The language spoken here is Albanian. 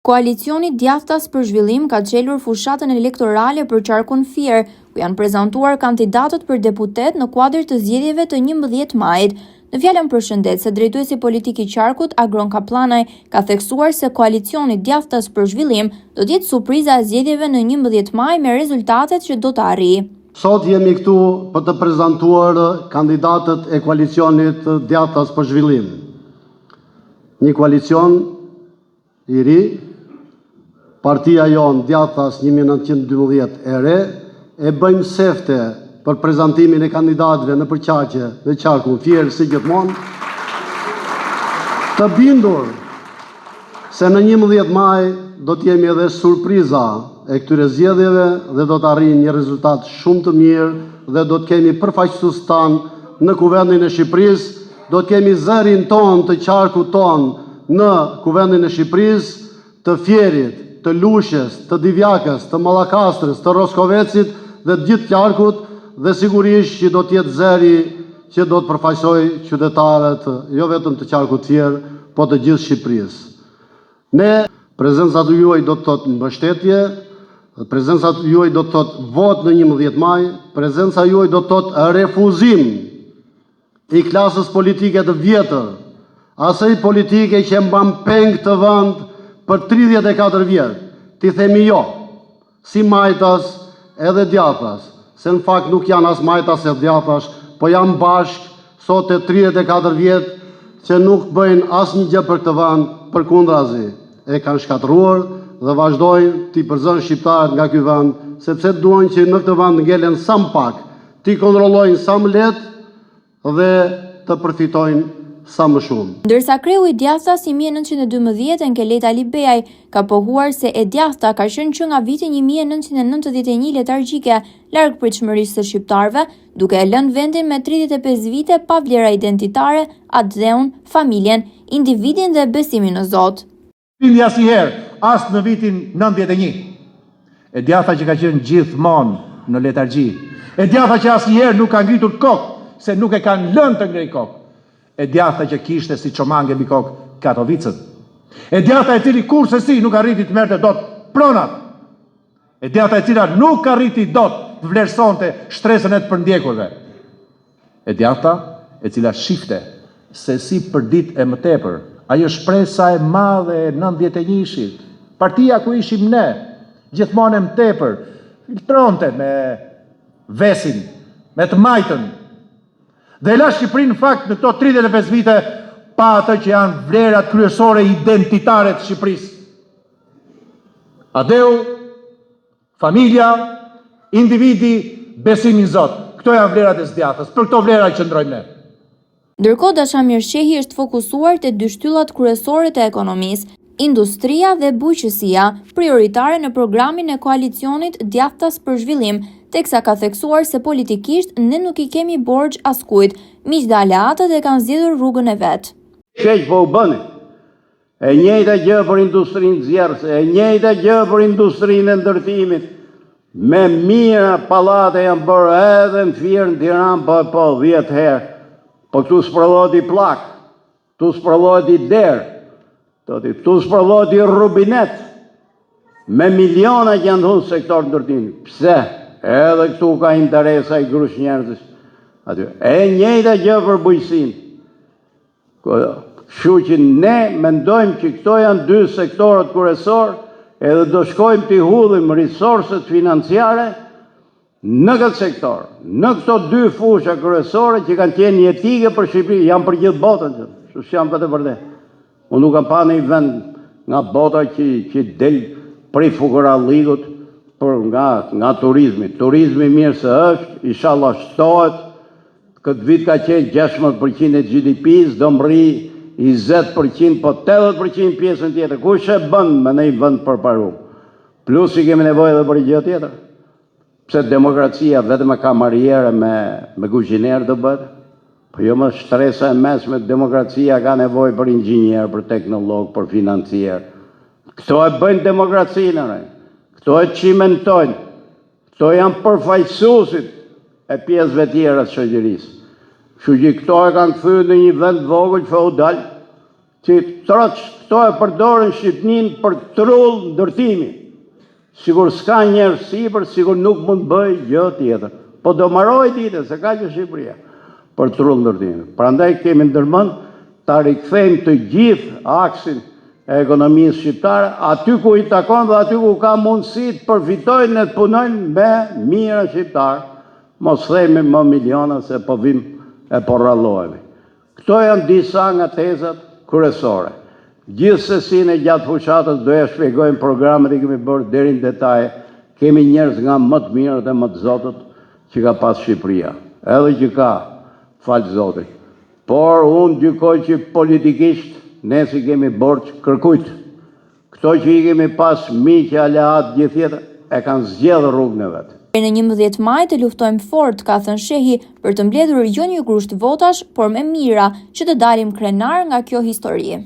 Koalicioni Djathtas për Zhvillim ka çelur fushatën elektorale për qarkun Fier, ku janë prezantuar kandidatët për deputet në kuadër të zgjedhjeve të 11 majit. Në fjalën përshëndetëse, drejtuesi politik i qarkut, Agron Kaplanaj, ka theksuar se koalicioni Djathtas për Zhvillim do të jetë surpriza e zgjedhjeve në 11 maj me rezultatet që do të arrijë. Sot jemi këtu për të prezantuar kandidatët e koalicionit Djathtas për Zhvillim. Një koalicion i ri, partia jonë Djathtas 1912 e re, e bëjmë sefte për prezantimin e kandidatëve në përqaqe dhe qarkun Fier si gjithmonë, të bindur se në 11 maj do t'jemi edhe surpriza e këtyre zgjedhjeve dhe do të arrijmë një rezultat shumë të mirë dhe do të kemi përfaqësues tanë në Kuvendin e Shqipërisë, do të kemi zërin ton të qarkut ton në Kuvendin e Shqipërisë, të Fierit, të Lushës, të Divjakës, të Mallakastrës, të Roskovecit dhe të gjithë qarkut, dhe sigurisht që do të jetë zëri që do të përfaqësojë qytetarët jo vetëm të qarkut Fier, po të gjithë Shqipërisë. Ne, prezenca juaj do të thotë mbështetje, prezenca juaj do të thotë vot në 11 maj, prezenca juaj do të thotë refuzim i klasës politike të vjetër, asaj politike që mban peng të vend për 34 vjet. Ti themi jo, si Majtas edhe Djathtas, se në fakt nuk janë as Majtas e Djathtas, po janë bashkë sot e 34 vjet që nuk bëjnë asnjë gjë për këtë vend, përkundrazi e kanë shkatëruar dhe vazhdojnë t'i përzën shqiptarët nga ky vend, sepse duan që në këtë vend ngelen sa më pak, t'i kontrollojnë sa më lehtë dhe të përfitojnë sa më shumë. Ndërsa kreu i Djathtas i 1912, Enkelet Ali Beaj, ka pohuar se e Djathta ka qenë që nga viti 1991 letargjike larg pritshmërisë së shqiptarëve, duke e lënë vendin me 35 vite pa vlera identitare, atë dheun, familjen, individin dhe besimin në Zot. Lindi asnjëherë, as në vitin 91. E Djathta që ka qenë gjithmonë në letargji. E Djathta që asnjëherë nuk ka ngritur kokë, se nuk e kanë lënë të ngrej kokë. E Djathta që kishte si çomange mbi kokë Katovicën. E Djathta e cili kurse si nuk arriti të merrte dot pronat. E Djathta e cila nuk arriti dot të vlerësonte shtresën e të përndjekurve. E Djathta e cila shifte se si për ditë e më tepër, ajo shpresa e madhe e 91-shit, partia ku ishim ne, gjithmonë e më tepër, filtronte me vesin, me të majtën, dhe la Shqipërinë në fakt në këto 35 vite pa atë që janë vlerat kryesore identitare të Shqipërisë. Adeu, familja, individi, besimi në Zot. Këto janë vlerat e Djathtas, për këto vlera që qëndrojmë ne. Ndërkohë, Dashamir Shehi është fokusuar te dy shtyllat kryesore të ekonomisë, industria dhe bujqësia, prioritare në programin e koalicionit Djathtas për Zhvillim, teksa ka theksuar se politikisht ne nuk i kemi borxh askujt, miq dhe aleatët e kanë zgjedhur rrugën e vet. Keq po u bëni. E njëjta gjë për industrinë zjerrëse, e njëjta gjë për industrinë e ndërtimit. Me mira pallate janë bërë edhe në Fier, në Tiranë, po 10 herë. Po këtu s'prodhohet i plak, këtu s'prodhohet i derë, këtu s'prodhohet i rubinet, me miliona që janë dhunë sektor të ndërtimit. Pse? Edhe këtu ka interesa i grush njerëzis. E njëjta gjë për bujqësinë. Kështu që ne mendojmë që këto janë dy sektorët kryesor, edhe do shkojmë t'i hudhim risorset financiare në këtë sektor, në këto dy fusha kryesore që kanë qenë jetike për Shqipëri, janë për gjithë botën, që janë për të vërtet. Unë nuk kam pa në i vend nga bota që del prej fukarallikut për nga turizmi. Turizmi mirë se është, inshallah shtohet, këtë vit ka qenë 16% e GDP-s, do mri 20%, po 80% pjesën tjetër. Kush e bën me në i vend përparu? Plus i kemi nevojë edhe për gjë tjetër. Pse demokracia vetëm e kamariere me kuzhiner do bëhet? Po jo më shtresa e mesme, demokracia ka nevojë për inxhinier, për teknolog, për financier. Këto e bëjnë demokracinë, këto e cimentojnë, këto janë përfaqësuesit e pjesëve tjera të shoqërisë. Kështu që këto e kanë kthyer në një vend vogël feudal, që këto e përdorin Shqipnin për trull ndërtimi. Sigur s'ka njerëz sipër, sigur nuk mund bëj gjë tjetër. Po do maroj ditë, se ka që Shqipëria për trull ndërtimi. Prandaj kemi ndërmend ta rikthejmë të gjithë aksin e ekonomisë shqiptare, aty ku i takon dhe aty ku ka mundësi të përfitojnë e të punojnë me mira shqiptarë. Mos themi më miliona se po vim e po rrallohemi. Këto janë disa nga tezat kryesore. Gjithsesi në gjatë fushatës do e shpjegojmë programet i kemi bërë deri në detaj. Kemi njerëz nga më të mirët dhe më të zotët që ka pas Shqipëria. Edhe që ka, falë zotit. Por unë gjykoj që politikisht ne si kemi borç kërkujt. Këto që i kemi pas miqë, aleat, gjithjetër, e kanë zgjedhur rrugën e vetë. Në 11 maj të luftojmë fort, ka thënë Shehi, për të mbledhur jo një grusht votash, por me mira që të dalim krenar nga kjo histori.